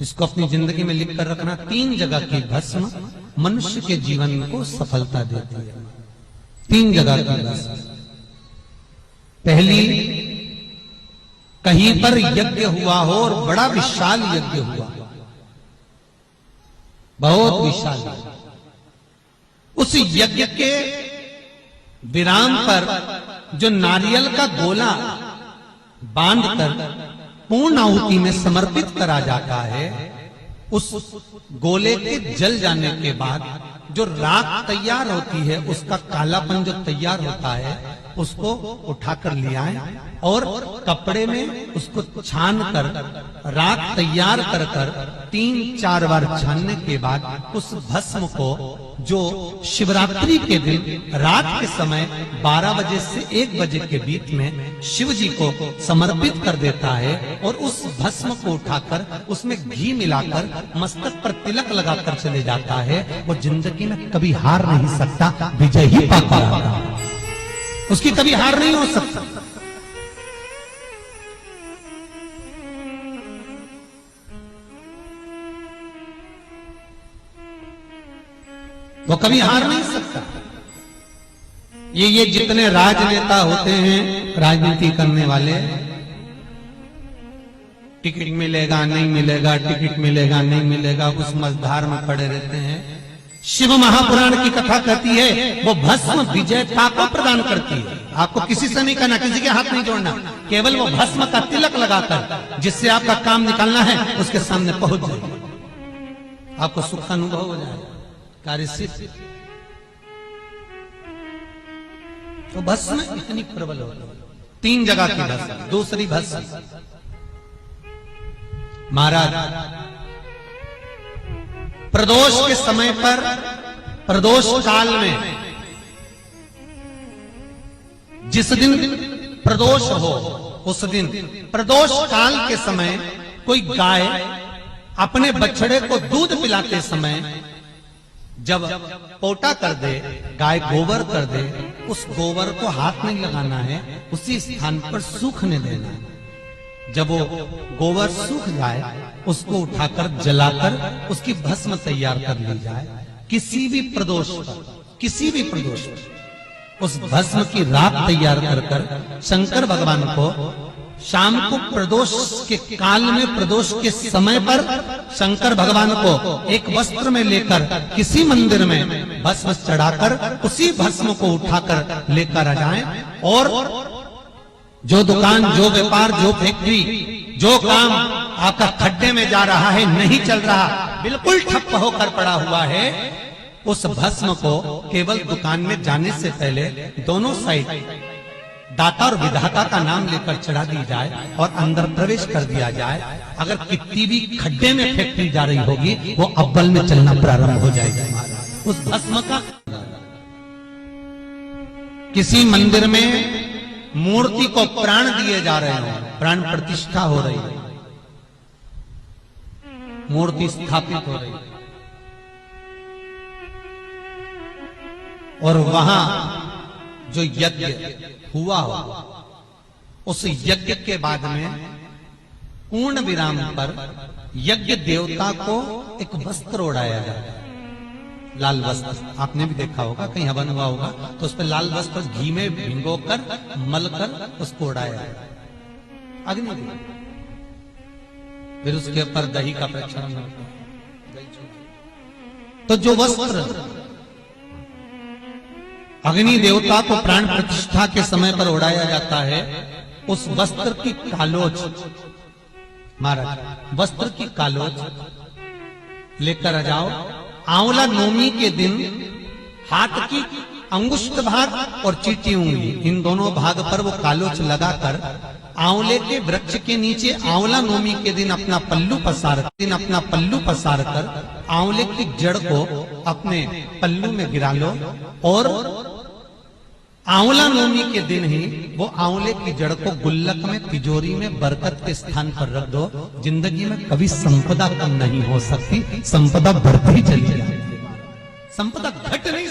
इसको अपनी जिंदगी में लिख कर रखना। 3 जगह की भस्म मनुष्य के जीवन को सफलता देती है। 3 जगह की भस्म। पहली, कहीं पर यज्ञ हुआ हो और बड़ा विशाल यज्ञ हुआ, बहुत विशाल, उस यज्ञ के विराम पर जो नारियल का गोला बांधकर पूर्ण आहुति में समर्पित करा जाता है, उस गोले के जल जाने के बाद जो राख तैयार होती है, उसका कालापन जो तैयार होता है, उसको उठाकर ले आए और कपड़े में उसको छान कर राख तैयार कर 3-4 बार छानने के बाद उस भस्म को जो शिवरात्रि के दिन रात के समय 12 बजे से 1 बजे के बीच में शिव जी को समर्पित कर देता है और उस भस्म को उठाकर उसमें घी मिलाकर मस्तक पर तिलक लगाकर चले जाता है, वो जिंदगी में कभी हार नहीं सकता, विजय ही पाता रहता, उसकी कभी हार नहीं हो सकता। वो कभी हार नहीं सकता। ये जितने राजनेता होते हैं, राजनीति करने वाले, टिकट मिलेगा नहीं मिलेगा, टिकट मिलेगा नहीं मिलेगा, उस मझधार में पड़े रहते हैं। शिव महापुराण की कथा कहती है वो भस्म विजयता को प्रदान करती है। आपको किसी से नहीं करना, किसी के हाथ नहीं जोड़ना, केवल वो भस्म का तिलक लगाकर जिससे आपका काम निकालना है उसके सामने पहुंच जाए, आपको सुख का अनुभव हो जाए, कार्य सिद्ध। तो भस्म इतनी प्रबल हो, 3 जगह की भस्म। दूसरी भस्म, महाराज प्रदोष के समय पर, प्रदोष काल में, जिस दिन प्रदोष हो उस दिन प्रदोष काल के समय कोई गाय अपने बछड़े को दूध पिलाते समय जब पोटा कर दे, गाय गोबर कर दे, उस गोबर को हाथ नहीं लगाना है, उसी स्थान पर सूखने देना है। जब वो गोबर सूख जाए उसको उठाकर जलाकर उसकी भस्म तैयार कर ली जाए। किसी भी प्रदोष पर, किसी भी प्रदोष पर उस भस्म की राख तैयार कर शंकर भगवान को शाम को प्रदोष के काल में, प्रदोष के समय पर शंकर भगवान को एक वस्त्र में लेकर किसी मंदिर में भस्म चढ़ाकर उसी भस्म को उठाकर लेकर आ जाएं और जो दुकान, जो व्यापार, जो फैक्ट्री, जो काम आपका खड्डे में जा रहा है, नहीं चल रहा, बिल्कुल ठप्प होकर पड़ा हुआ है, उस भस्म को केवल दुकान में जाने से पहले दोनों साइड दाता और विधाता का नाम लेकर चढ़ा दी जाए और अंदर प्रवेश कर दिया जाए। अगर कितनी भी खड्डे में फैक्ट्री जा रही होगी, वो अव्वल में चलना प्रारंभ हो जाएगी उस भस्म का। किसी मंदिर में मूर्ति को प्राण दिए जा रहे हो, प्राण प्रतिष्ठा हो रही है, मूर्ति स्थापित हो रही है, और वहां जो यज्ञ हुआ हो, उस यज्ञ के बाद में पूर्ण विराम पर यज्ञ देवता को एक वस्त्र ओढ़ाया जाता है, लाल वस्त्र। आपने भी देखा होगा, कहीं हवन हुआ होगा तो उस पर लाल वस्त्र घी में भिंगोकर मलकर उसको उड़ाया जाता है, अग्नि देव। फिर उसके ऊपर दही का प्रक्षालन होता है। तो जो वस्त्र अग्नि देवता को प्राण प्रतिष्ठा के समय पर उड़ाया जाता है, उस वस्त्र की कालोच, महाराज वस्त्र की कालोच लेकर आ जाओ। आंवला नवमी के दिन हाथ की अंगुष्ठ भाग और चीटी उंगली, इन दोनों भाग पर वो कालोच लगाकर आंवले के वृक्ष के नीचे आंवला नवमी के दिन अपना पल्लू पसार कर आंवले की जड़ को अपने पल्लू में गिरा लो और आंवला नवमी के दिन ही वो आंवले की जड़ को गुल्लक में, तिजोरी में, बरकत के स्थान पर रख दो। जिंदगी में कभी संपदा कम नहीं हो सकती, संपदा बढ़ती चली जाएगी, संपदा घट नहीं